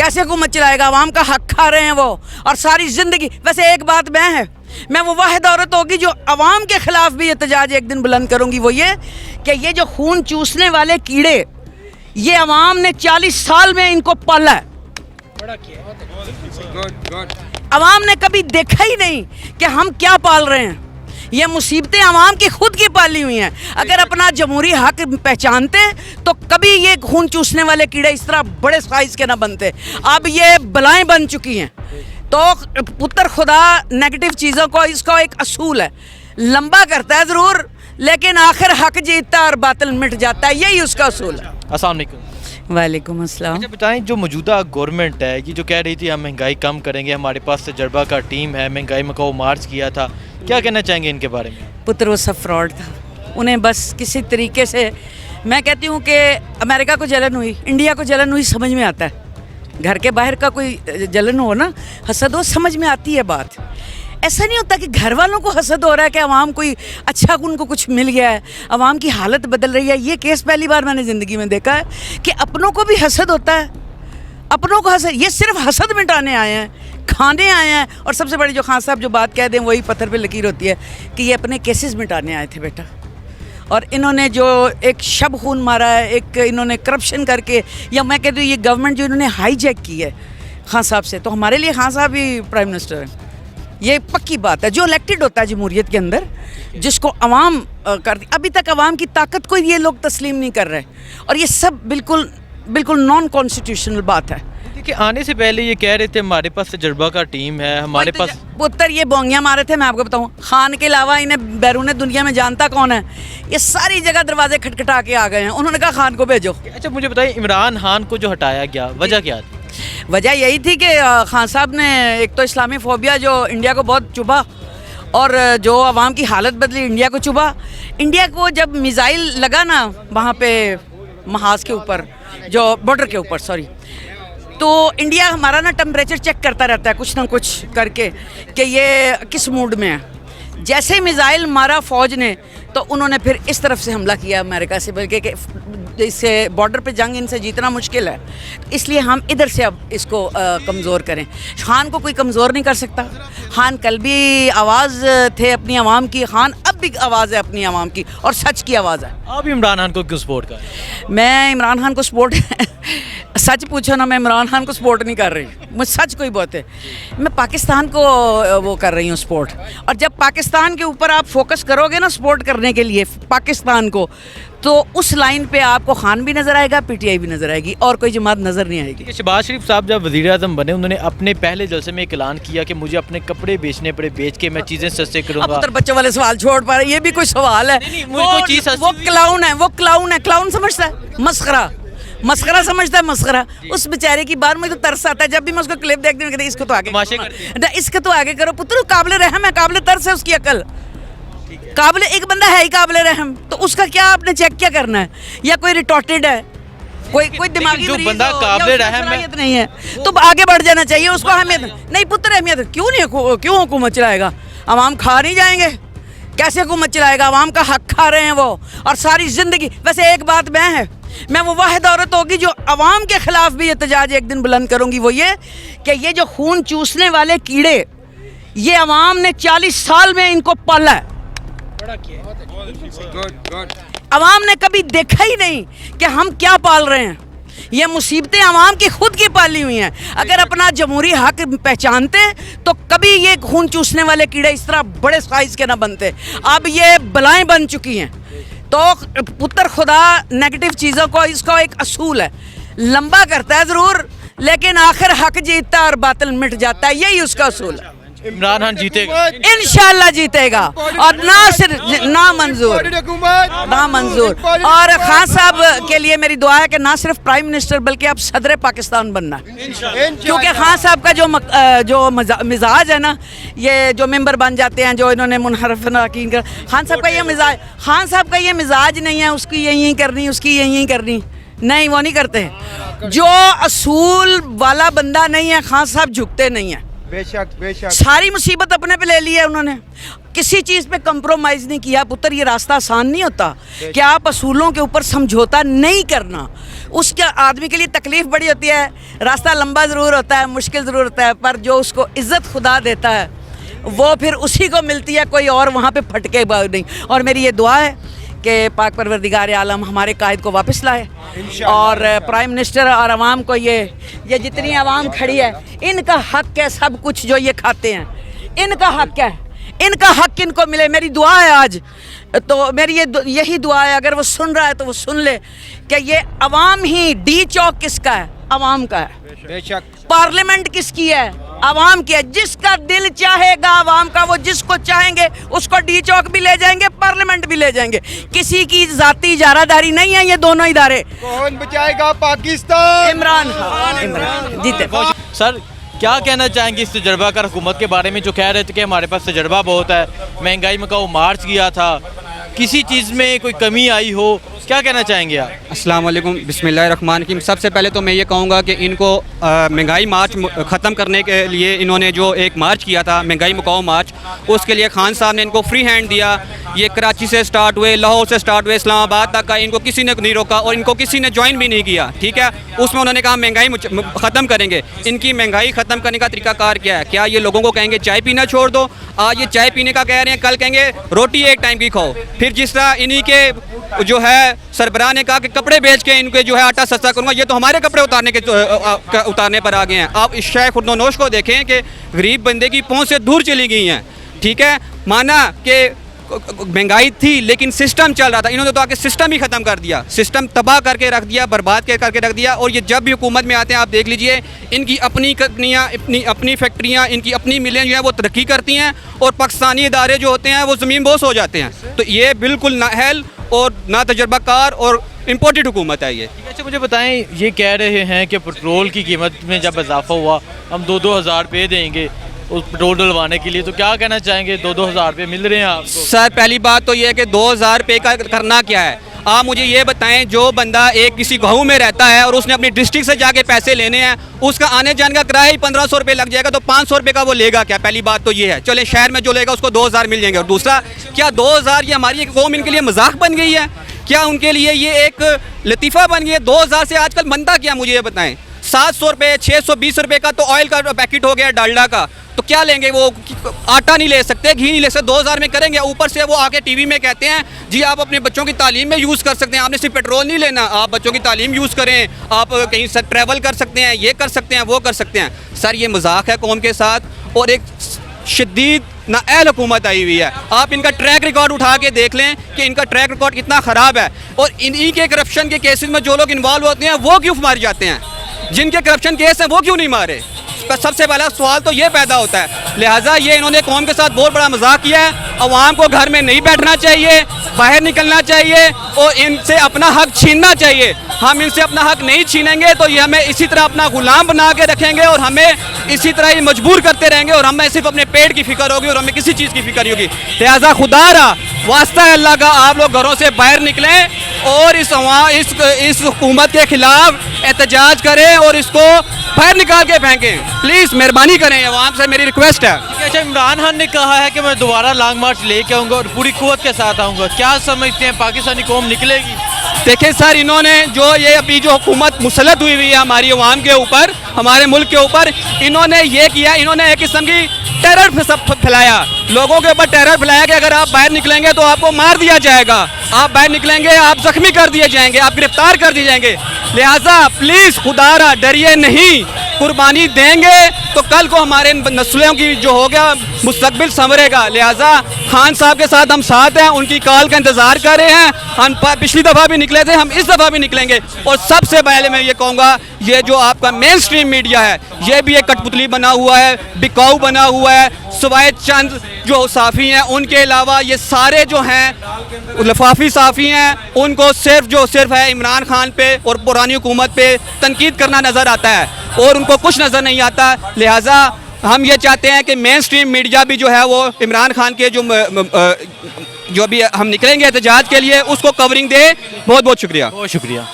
कैसे हुकूमत चलाएगा? अवाम का हक खा रहे हैं वो, और सारी ज़िंदगी। वैसे एक बात मैं वो वाहिद औरत होगी जो अवाम के ख़िलाफ़ भी एहतजाज एक दिन बुलंद करूँगी, वो ये कि ये जो खून चूसने वाले कीड़े, ये अवाम ने 40 साल में इनको पाला है। अवाम ने कभी देखा ही नहीं कि हम क्या पाल रहे हैं। ये मुसीबतें अवाम की खुद की पाली हुई हैं। अगर अपना जमहूरी हक पहचानते तो कभी ये खून चूसने वाले कीड़े इस तरह बड़े साइज़ के ना बनते। अब ये बलाएं बन चुकी हैं। तो पुत्र खुदा नेगेटिव चीज़ों को, इसका एक असूल है, लंबा करता है ज़रूर, लेकिन आखिर हक जीतता है और बातिल मिट जाता है। यही उसका असूल है। अस्सलाम वालेकुम। वालेकुम अस्सलाम। अच्छा बताएं, जो मौजूदा गवर्नमेंट है ये जो कह रही थी हम महंगाई कम करेंगे, हमारे पास तजर्बा का टीम है, महंगाई में को मार्च किया था, क्या कहना चाहेंगे इनके बारे में? पुत्र वो सब फ्रॉड था। उन्हें बस किसी तरीके से, मैं कहती हूँ कि अमेरिका को जलन हुई, इंडिया को जलन हुई, समझ में आता है। घर के बाहर का कोई जलन हो ना, हसद हो, समझ में आती है बात। ऐसा नहीं होता कि घर वालों को हसद हो रहा है कि अवाम कोई अच्छा, उनको कुछ मिल गया है, अवाम की हालत बदल रही है। ये केस पहली बार मैंने ज़िंदगी में देखा है कि अपनों को भी हसद होता है। अपनों को हसद, ये सिर्फ हसद मिटाने आए हैं, खाने आए हैं। और सबसे बड़ी जो खान साहब जो बात कह दें वही पत्थर पे लकीर होती है कि ये अपने केसेस मिटाने आए थे बेटा। और इन्होंने जो एक शब खून मारा है, एक इन्होंने करप्शन करके, या मैं कहती हूँ ये गवर्नमेंट जो इन्होंने हाईजैक की है खान साहब से, तो हमारे लिए खान साहब ही प्राइम मिनिस्टर हैं। ये पक्की बात है। जो इलेक्टेड होता है जमहूरियत के अंदर, जिसको अवाम करती, अभी तक अवाम की ताकत को ये लोग तस्लीम नहीं कर रहे। और ये सब बिल्कुल बिल्कुल नॉन कॉन्स्टिट्यूशनल बात है। देखिए, आने से पहले ये कह रहे थे हमारे पास तजर्बा का टीम है, हमारे पास पुत्र ये बोंगियाँ मारे थे। मैं आपको बताऊँ, खान के अलावा इन्हें बैरून दुनिया में जानता कौन है? ये सारी जगह दरवाजे खटखटा के आ गए हैं। उन्होंने कहा खान को भेजो। अच्छा मुझे बताइए, इमरान खान को जो हटाया गया, वजह क्या थी? वजह यही थी कि खान साहब ने एक तो इस्लामी फोबिया जो इंडिया को बहुत चुभा, और जो अवाम की हालत बदली इंडिया को चुभा। इंडिया को जब मिसाइल लगा ना वहाँ पे महाज के ऊपर, जो बॉर्डर के ऊपर, सॉरी, तो इंडिया हमारा ना टेम्परेचर चेक करता रहता है कुछ ना कुछ करके कि ये किस मूड में है। जैसे ही मिसाइल मारा फ़ौज ने, तो उन्होंने फिर इस तरफ से हमला किया अमेरिका से, बल्कि कि इससे बॉर्डर पे जंग इनसे जीतना मुश्किल है, इसलिए हम इधर से अब इसको कमज़ोर करें। खान को कोई कमज़ोर नहीं कर सकता। खान कल भी आवाज़ थे अपनी आवाम की, खान अब भी आवाज़ है अपनी आवाम की, और सच की आवाज़ है। आप इमरान खान को क्यों सपोर्ट कर रहे हैं? मैं इमरान खान को सपोर्ट सच पूछो ना, मैं इमरान खान को सपोर्ट नहीं कर रही, मुझे सच कोई बहुत है। मैं पाकिस्तान को वो कर रही हूँ सपोर्ट। और जब पाकिस्तान के ऊपर आप फोकस करोगे ना सपोर्ट करने के लिए पाकिस्तान को, तो उस लाइन पे आपको खान भी नज़र आएगा, पीटीआई भी नज़र आएगी, और कोई जमात नज़र नहीं आएगी। शहबाज शरीफ साहब जब वज़ीर आज़म बने, उन्होंने अपने पहले जलसे में ऐलान किया कि मुझे अपने कपड़े बेचने पड़े, बेच के मैं चीज़ें सस्ते करूँगा। अब बच्चों वाले सवाल छोड़ पा रहे, ये भी कोई सवाल है? वो क्लाउन है, वो क्लाउन है, क्लाउन समझता है मस्खरा, मस्खरा समझता है मस्खरा। उस बेचारे की बात मुझे तो तरस आता है जब भी मैं उसको क्लिप देखती हूँ, इसको तो आगे, इसको तो आगे करो पुत्र, काबिल रहम है, काबिल तरस है उसकी अकल, काबिल, एक बंदा है ही काबिल रहम, तो उसका क्या आपने चेक क्या करना है? या कोई रिटॉर्टेड है, कोई दिमागी जो बंदा काबिल रहम नहीं है, तो आगे बढ़ जाना चाहिए उसको। अहमियत नहीं पुत्र, अहमियत क्यों नहीं, क्यों हुकूमत चलाएगा? अवाम खा नहीं जाएंगे? कैसे हुकूमत चलाएगा? अवाम का हक खा रहे हैं वो, और सारी ज़िंदगी। वैसे एक बात मैं वो वाहिद औरत होगी जो अवाम के ख़िलाफ़ भी एहतजाज एक दिन बुलंद करूँगी, वो ये कि ये जो खून चूसने वाले कीड़े, ये अवाम ने 40 साल में इनको पाला है। अवाम ने कभी देखा ही नहीं कि हम क्या पाल रहे हैं। ये मुसीबतें अवाम की खुद की पाली हुई हैं। अगर अपना जमहूरी हक पहचानते तो कभी ये खून चूसने वाले कीड़े इस तरह बड़े साइज़ के ना बनते। अब ये बलाएं बन चुकी हैं। तो पुत्र खुदा नेगेटिव चीज़ों को, इसका एक असूल है, लंबा करता है ज़रूर, लेकिन आखिर हक जीतता है और बातिल मिट जाता है। यही उसका असूल है। इमरान खान जीतेगा, इंशाल्लाह जीतेगा, और ना सिर्फ ना मंजूर। और खान साहब के लिए मेरी दुआ है कि ना सिर्फ प्राइम मिनिस्टर बल्कि अब सदर पाकिस्तान बनना, क्योंकि खान साहब का जो मिजाज है ना, ये जो मेंबर बन जाते हैं, जो इन्होंने मुनहरफना की, खान साहब का ये मिजाज नहीं है उसकी यही करनी, उसकी यही करनी, नहीं, वो नहीं करते। जो असूल वाला बंदा नहीं है, खान साहब झुकते नहीं हैं। बेशक बेशक। सारी मुसीबत अपने पे ले ली है उन्होंने, किसी चीज़ पे कंप्रोमाइज़ नहीं किया। पुत्र, ये रास्ता आसान नहीं होता कि आप असूलों के ऊपर समझौता नहीं करना। उसके आदमी के लिए तकलीफ़ बड़ी होती है, रास्ता लंबा ज़रूर होता है, मुश्किल ज़रूर होता है, पर जो उसको इज़्ज़त खुदा देता है वो फिर उसी को मिलती है, कोई और वहाँ पे फटके नहीं। और मेरी ये दुआ है कि पाक परवरदिगार आलम हमारे कायद को वापस लाए, और प्राइम मिनिस्टर और आवाम को ये जितनी आवाम खड़ी है, इनका हक है सब कुछ जो ये खाते हैं, इनका हक है, इनका हक इनको मिले। मेरी दुआ है आज, तो मेरी यही दुआ है, अगर वो सुन रहा है तो वो सुन ले कि ये आवाम ही, डी चौक किसका है? आवाम का है। बेशक। पार्लियामेंट किसकी है? आवाम की है। जिसका दिल चाहेगा आवाम का, वो जिसको चाहेंगे उसको डी चौक भी ले जाएंगे, पार्लियामेंट भी ले जाएंगे। किसी की जाती इजारादारी नहीं है ये दोनों इदारे। कौन बचाएगा पाकिस्तान? इमरान खान, इमरान जीते। सर, क्या कहना चाहेंगे इस तजर्बाकार हुकूमत के बारे में, जो कह रहे थे कि हमारे पास तजर्बा बहुत है, महंगाई में कहो मार्च किया था, किसी चीज़ में कोई कमी आई हो, क्या कहना चाहेंगे आप? अस्सलाम वालेकुम, बिस्मिल्लाहिर्रहमानिर्रहीम। सबसे पहले तो मैं ये कहूँगा कि इनको महंगाई मार्च ख़त्म करने के लिए इन्होंने जो एक मार्च किया था, महंगाई मुकाओ मार्च, उसके लिए खान साहब ने इनको फ्री हैंड दिया। ये कराची से स्टार्ट हुए, लाहौर से स्टार्ट हुए, इस्लामाबाद तक का, इनको किसी ने नहीं रोका और इनको किसी ने ज्वाइन भी नहीं किया। ठीक है, उसमें उन्होंने कहा महंगाई ख़त्म करेंगे। इनकी महंगाई ख़त्म करने का तरीकाकार क्या है? क्या ये लोगों को कहेंगे चाय पीना छोड़ दो? आज ये चाय पीने का कह रहे हैं, कल कहेंगे रोटी एक टाइम की खाओ। फिर जिस तरह इन्हीं के जो है सरबराह ने कहा कि कपड़े बेच के इनके जो है आटा सस्ता करूँगा, ये तो हमारे कपड़े उतारने पर आ गए हैं। आप इस शाह खुर्दोनोश को देखें कि गरीब बंदे की पहुँच से दूर चली गई हैं। ठीक है, माना कि महंगाई थी लेकिन सिस्टम चल रहा था, इन्होंने तो आके सिस्टम ही ख़त्म कर दिया, सिस्टम तबाह करके रख दिया, बर्बाद करके रख दिया। और ये जब भी हुकूमत में आते हैं, आप देख लीजिए, इनकी अपनी कंपनियाँ, अपनी फैक्ट्रियाँ, इनकी अपनी मिलें जो हैं वो तरक्की करती हैं, और पाकिस्तानी इदारे जो होते हैं वो ज़मीन बोस हो जाते हैं। तो ये बिल्कुल नाअहल और ना तजर्बाकार और इम्पोर्टेड हुकूमत है ये। अच्छा, मुझे बताएं, ये कह रहे हैं कि पेट्रोल की कीमत में जब इजाफा हुआ, हम 2-2 हज़ार रुपये देंगे उस पेट्रोल डलवाने के लिए, तो क्या कहना चाहेंगे? 2-2 हज़ार रुपये मिल रहे हैं आपको? सर, पहली बात तो ये है कि 2,000 रुपये का करना क्या है? आप मुझे ये बताएं, जो बंदा एक किसी गाँव में रहता है और उसने अपनी डिस्ट्रिक्ट से जाके पैसे लेने हैं, उसका आने जाने का किराया ही 1500 रुपये लग जाएगा, तो 500 रुपये का वो लेगा क्या? पहली बात तो ये है। चले, शहर में जो लेगा उसको 2,000 मिल जाएंगे। और दूसरा, क्या 2,000 ये हमारी एक कौम इनके लिए मजाक बन गई है? क्या उनके लिए ये एक लतीफ़ा बन गई है? 2,000 से आजकल बनता क्या, मुझे ये बताएं? 700 रुपये, 620 रुपये का तो ऑयल का पैकेट हो गया, डालडा का, तो क्या लेंगे? वो आटा नहीं ले सकते, घी नहीं ले सकते, 2,000 में करेंगे। ऊपर से वो आके टीवी में कहते हैं जी आप अपने बच्चों की तालीम में यूज़ कर सकते हैं, आपने सिर्फ पेट्रोल नहीं लेना, आप बच्चों की तालीम यूज़ करें, आप कहीं से ट्रैवल कर सकते हैं, ये कर सकते हैं, वो कर सकते हैं। सर, ये मजाक है कौम के साथ, और एक शदीद नाअहल हुकूमत आई हुई है। आप इनका ट्रैक रिकॉर्ड उठा के देख लें कि इनका ट्रैक रिकॉर्ड कितना ख़राब है, और इन्हीं के करप्शन के केसेस में जो लोग इन्वॉल्व होते हैं वो क्यों मारे जाते हैं? जिनके करप्शन केस हैं वो क्यों नहीं मारे? सबसे पहला सवाल तो ये पैदा होता है। लिहाजा ये इन्होंने कौम के साथ बहुत बड़ा मजाक किया है। अवाम को घर में नहीं बैठना चाहिए, बाहर निकलना चाहिए और इनसे अपना हक छीनना चाहिए। हम इनसे अपना हक नहीं छीनेंगे तो ये हमें इसी तरह अपना गुलाम बना के रखेंगे और हमें इसी तरह ही मजबूर करते रहेंगे, और हमें सिर्फ अपने पेट की फिक्र होगी और हमें किसी चीज़ की फिक्र नहीं होगी। लिहाजा खुदारा वास्ता है अल्लाह का, आप लोग घरों से बाहर निकलें और इस हुकूमत के खिलाफ एहतजाज करें और इसको बाहर निकाल के फेंकें। प्लीज़ मेहरबानी करें, अवाम से मेरी रिक्वेस्ट है। अच्छा, इमरान खान ने कहा है कि मैं दोबारा लॉन्ग मार्च लेके आऊँगा और पूरी कुव्वत के साथ आऊँगा, क्या समझते हैं पाकिस्तानी कौम निकलेगी? देखिए सर, इन्होंने जो ये अभी जो हुकूमत मुसलत हुई है हमारी अवाम के ऊपर, हमारे मुल्क के ऊपर, इन्होंने ये किया, इन्होंने एक किस्म की टेरर फैलाया, लोगों के ऊपर टेरर फैलाया कि अगर आप बाहर निकलेंगे तो आपको मार दिया जाएगा, आप बाहर निकलेंगे आप जख्मी कर दिए जाएंगे, आप गिरफ्तार कर दिए जाएंगे। लिहाजा प्लीज़ खुदारा डरिए नहीं, कुर्बानी देंगे तो कल को हमारे नस्लों की जो हो गया मुस्तकबिल संवरेगा। लिहाजा खान साहब के साथ हम साथ हैं, उनकी कॉल का इंतज़ार कर रहे हैं। हम पिछली दफ़ा भी निकले थे, हम इस दफ़ा भी निकलेंगे। और सबसे पहले मैं ये कहूँगा, ये जो आपका मेन स्ट्रीम मीडिया है ये भी एक कठपुतली बना हुआ है, बिकाऊ बना हुआ है। सिवाय चंद जो साफ़ी हैं उनके अलावा ये सारे जो हैं लफाफी साफ़ी हैं, उनको सिर्फ है इमरान खान पे और पुरानी हुकूमत पे तनकीद करना नज़र आता है और उनको कुछ नज़र नहीं आता। लिहाजा हम ये चाहते हैं कि मेन स्ट्रीम मीडिया भी जो है वो इमरान खान के जो भी हम निकलेंगे एहतजाज के लिए उसको कवरिंग दे। बहुत बहुत शुक्रिया। बहुत शुक्रिया।